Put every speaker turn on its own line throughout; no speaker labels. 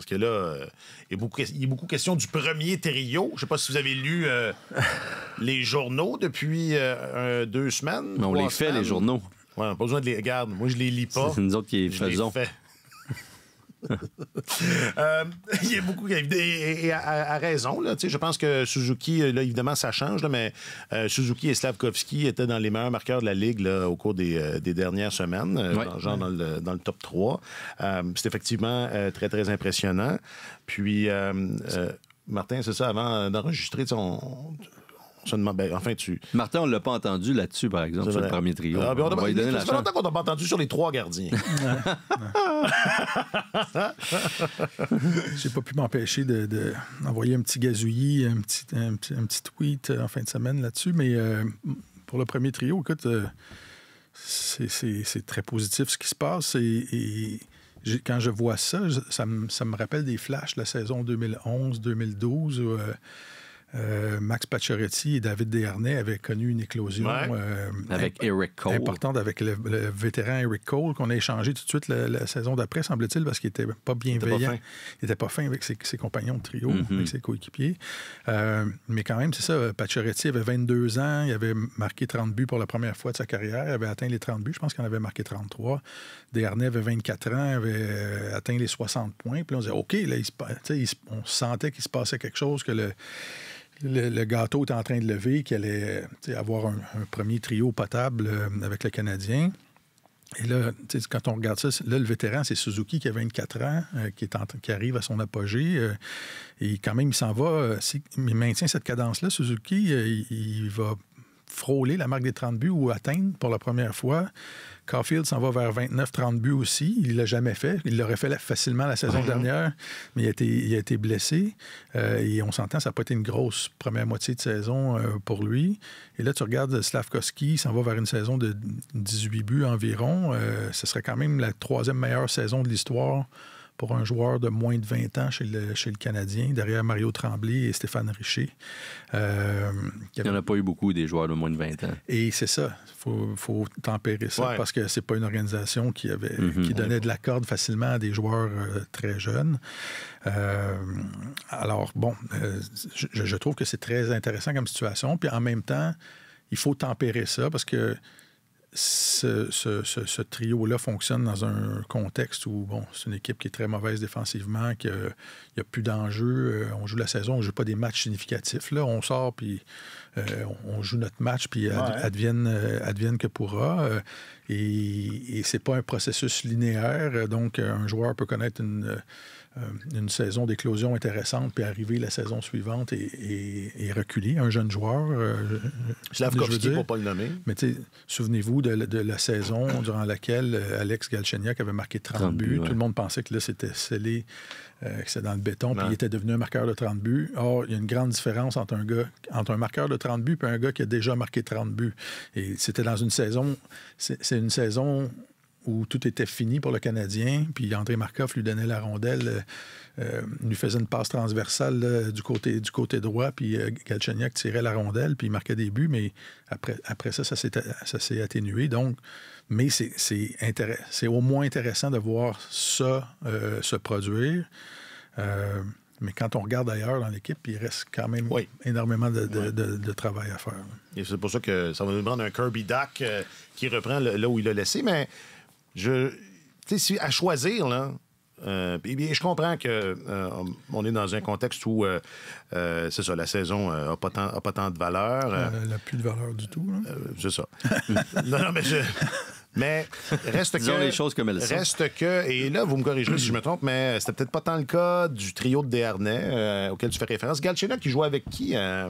Parce que là, il est beaucoup question du premier trio. Je ne sais pas si vous avez lu les journaux depuis 2 semaines.
Mais on les fait, les journaux.
Ouais, on n'a pas besoin de les regarder. Moi, je les lis pas.
C'est nous autres qui les faisons.
Il y a beaucoup et à raison là, je pense que Suzuki là évidemment ça change là, mais Suzuki et Slavkovski étaient dans les meilleurs marqueurs de la ligue là, au cours des dernières semaines dans le top 3. C'est effectivement très très impressionnant. Puis Martin, c'est ça, avant d'enregistrer on se demande,
Martin, on ne l'a pas entendu là-dessus, par exemple, sur le premier trio. On va lui donner la chance.
Ça fait longtemps qu'on n'a pas entendu sur les 3 gardiens.
J'ai pas pu m'empêcher d'envoyer un petit gazouillis, un petit tweet en fin de semaine là-dessus, mais pour le premier trio, écoute, c'est très positif ce qui se passe et quand je vois ça, ça me rappelle des flashs de la saison 2011-2012 où Max Pacioretty et David Desharnais avaient connu une éclosion
avec Eric Cole.
Importante avec le vétéran Eric Cole qu'on a échangé tout de suite la saison d'après, semble-t-il, parce qu'il n'était pas bienveillant. Il n'était pas fin avec ses compagnons de trio, avec ses coéquipiers. Mais quand même, c'est ça, Pacioretty avait 22 ans, il avait marqué 30 buts pour la première fois de sa carrière, il avait atteint les 30 buts, je pense qu'il en avait marqué 33. Desharnais avait 24 ans, avait atteint les 60 points. Puis là, on disait, OK, là, on sentait qu'il se passait quelque chose, que le gâteau était en train de lever, qu'il allait avoir un premier trio potable avec le Canadien. Et là, quand on regarde ça, là, le vétéran, c'est Suzuki qui a 24 ans, qui arrive à son apogée. Et quand même, il s'en va. Il maintient cette cadence-là. Suzuki, il va frôler la marque des 30 buts ou atteindre pour la première fois. Caulfield s'en va vers 29-30 buts aussi. Il ne l'a jamais fait. Il l'aurait fait facilement la saison dernière, mais il a été blessé. Et on s'entend, ça n'a pas été une grosse première moitié de saison pour lui. Et là, tu regardes Slavkovski, il s'en va vers une saison de 18 buts environ. Ce serait quand même la 3e meilleure saison de l'histoire pour un joueur de moins de 20 ans chez le Canadien, derrière Mario Tremblay et Stéphane Richer. Il
n'y en a pas eu beaucoup des joueurs de moins de 20 ans.
Et c'est ça. Il faut tempérer ça parce que c'est pas une organisation qui donnait de la corde facilement à des joueurs très jeunes. Alors, bon, je trouve que c'est très intéressant comme situation. Puis en même temps, il faut tempérer ça parce que ce trio-là fonctionne dans un contexte où, bon, c'est une équipe qui est très mauvaise défensivement, qu'il n'y a plus d'enjeux. On joue la saison, on ne joue pas des matchs significatifs. Là, on sort, puis on joue notre match, puis advienne que pourra. Et c'est pas un processus linéaire. Donc, un joueur peut connaître une saison d'éclosion intéressante, puis arriver la saison suivante et reculer. Un jeune joueur.
Slavkovski, pour ne pas le nommer.
Mais souvenez-vous de la saison durant laquelle Alex Galchenyuk avait marqué 30 buts. Ouais. Tout le monde pensait que là, c'était scellé, que c'était dans le béton, puis il était devenu un marqueur de 30 buts. Or, il y a une grande différence entre un marqueur de 30 buts et un gars qui a déjà marqué 30 buts. Et c'était dans une saison... C'est une saison où tout était fini pour le Canadien, puis André Markov lui donnait la rondelle, lui faisait une passe transversale là, du côté droit, puis Galchenyuk tirait la rondelle, puis il marquait des buts, mais après ça s'est atténué. Donc, mais c'est au moins intéressant de voir ça se produire. Mais quand on regarde ailleurs dans l'équipe, il reste quand même énormément de travail à faire.
Et c'est pour ça que ça va nous prendre un Kirby Dach qui reprend là où il a laissé, mais à choisir, là, je comprends qu'on est dans un contexte où, c'est ça, la saison n'a pas tant de valeur.
Elle n'a plus de valeur du tout.
C'est ça. non, mais reste
Disons les choses comme elles sont.
Reste que, et là, vous me corrigerez si je me trompe, mais c'était peut-être pas tant le cas du trio de Desharnais auquel tu fais référence. Galchenyuk qui jouait avec qui à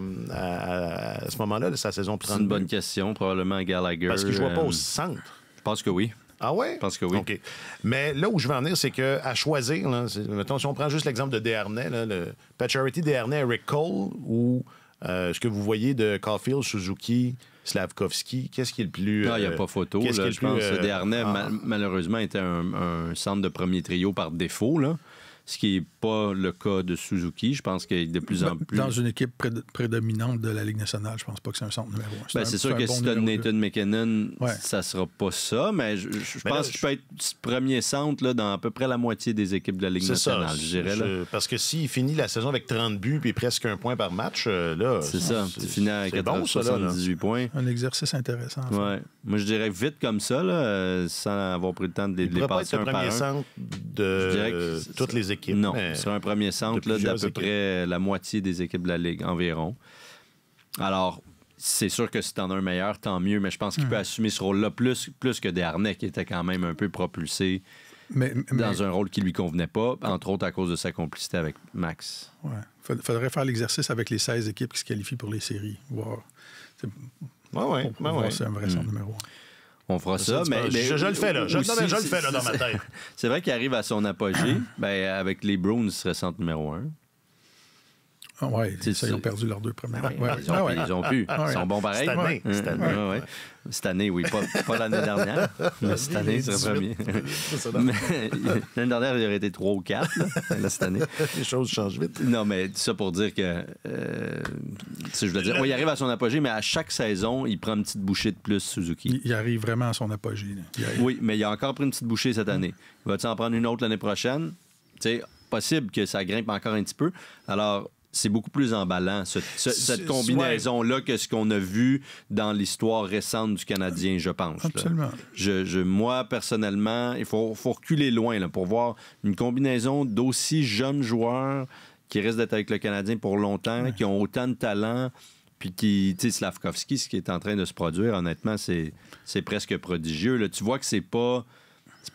ce moment-là de sa saison 32?
C'est une bonne question, probablement Gallagher.
Parce qu'il ne jouait pas au centre.
Je pense que oui.
Ah ouais?
Je pense que oui.
OK. Mais là où je veux en venir, c'est qu'à choisir, là, mettons, si on prend juste l'exemple de Desharnais, là, le Pacioretty, Desharnais, Eric Cole, ou ce que vous voyez de Caulfield, Suzuki, Slavkovski, qu'est-ce qui est le plus...
Non, il n'y a pas photo. Là, je pense que Desharnais, malheureusement, était un centre de premier trio par défaut. Là. ce qui n'est pas le cas de Suzuki. Je pense qu'il est de plus en plus...
Dans une équipe prédominante de la Ligue nationale, je pense pas que c'est un centre numéro 1.
C'est sûr que si tu as Nathan McKinnon, ça sera pas ça, mais je pense qu'il peut être premier centre là, dans à peu près la moitié des équipes de la Ligue nationale, je dirais.
Parce que s'il finit la saison avec 30 buts et presque 1 point par match, là...
C'est ça, tu finis à 78 points.
Un exercice intéressant.
Ouais. Moi, je dirais vite comme ça, là, sans avoir pris le temps de les passer un par un.
Il ne pourrait pas être le premier centre de toutes les équipes.
Non, ce serait un premier centre d'à peu près la moitié des équipes de la Ligue, environ. Alors, c'est sûr que si tu en as un meilleur, tant mieux, mais je pense qu'il peut assumer ce rôle-là plus que Desharnais, qui était quand même un peu propulsé dans un rôle qui ne lui convenait pas, entre autres à cause de sa complicité avec Max.
Il faudrait faire l'exercice avec les 16 équipes qui se qualifient pour les séries. Voir. C'est un vrai centre numéro 1.
On fera ça, mais
je le fais là. Je le fais là dans ma tête.
C'est vrai qu'il arrive à son apogée. Avec les Bruins, il serait centre numéro 1.
Oui, ils ont perdu leurs 2 premières.
Ils ont pu. Ils sont bons pareil. Cette année, oui. Pas l'année dernière. Mais cette année, c'est le premier. L'année dernière, il aurait été 3 ou 4. Là, cette année.
Les choses changent vite.
Non, mais ça pour dire que... je veux dire, il arrive à son apogée, mais à chaque saison, il prend une petite bouchée de plus, Suzuki.
Il arrive vraiment à son apogée.
Oui, mais il a encore pris une petite bouchée cette année. Va-t-il en prendre une autre l'année prochaine? C'est possible que ça grimpe encore un petit peu. Alors... C'est beaucoup plus emballant, cette combinaison-là, que ce qu'on a vu dans l'histoire récente du Canadien, je pense.
Absolument.
Moi, personnellement, il faut reculer loin là, pour voir une combinaison d'aussi jeunes joueurs qui restent d'être avec le Canadien pour longtemps, qui ont autant de talent, puis qui, tu sais, Slavkovski, ce qui est en train de se produire, honnêtement, c'est presque prodigieux. Là. Tu vois que c'est pas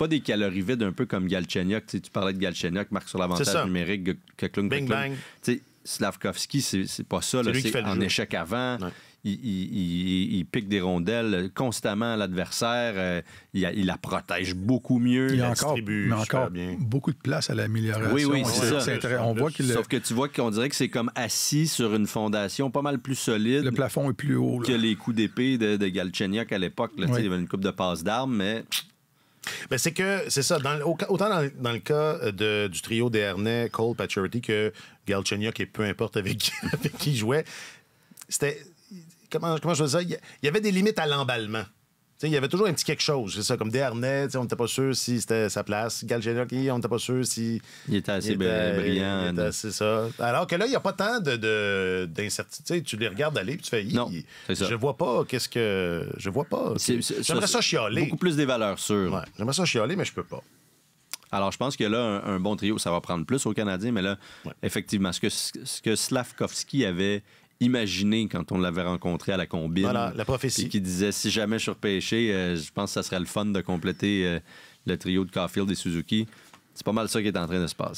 des calories vides, un peu comme Galchenyuk. Tu parlais de Galchenyuk, marque sur l'avantage numérique,
Bing bang.
Slavkovski, c'est pas ça. Là, c'est en échec avant. Ouais. Il pique des rondelles constamment à l'adversaire. Il la protège beaucoup mieux.
Il y a encore beaucoup de place à l'amélioration.
Oui, c'est ça.
On voit
Sauf que tu vois qu'on dirait que c'est comme assis sur une fondation pas mal plus solide.
Le plafond est plus haut.
Que les coups d'épée de Galchenyuk à l'époque. Il y avait une coupe de passe d'armes, mais...
Ben c'est ça. Autant dans le cas du trio Desharnais, Cole, Pacioretty que Galchenyuk et peu importe avec qui il jouait, c'était... Comment je veux dire? Il y avait des limites à l'emballement. Il y avait toujours un petit quelque chose. C'est ça, comme Desharnais, on n'était pas sûr si c'était sa place. Galchenyuk, on n'était pas sûr si...
Il était assez brillant.
C'est ça. Alors que là, il n'y a pas tant d'incertitude. Tu les regardes aller puis tu fais...
Non, c'est ça.
Je vois pas Je vois pas. J'aimerais ça chialer.
Beaucoup plus des valeurs sûres.
Ouais, j'aimerais ça chialer, mais je peux pas.
Alors, je pense que là, un bon trio, ça va prendre plus aux Canadiens, mais là, effectivement, ce que Slavkovski avait... imaginé quand on l'avait rencontré à la combine.
Voilà, la prophétie.
Qui disait, si jamais je suis repêché, je pense que ça serait le fun de compléter le trio de Caulfield et Suzuki. C'est pas mal ça qui est en train de se passer.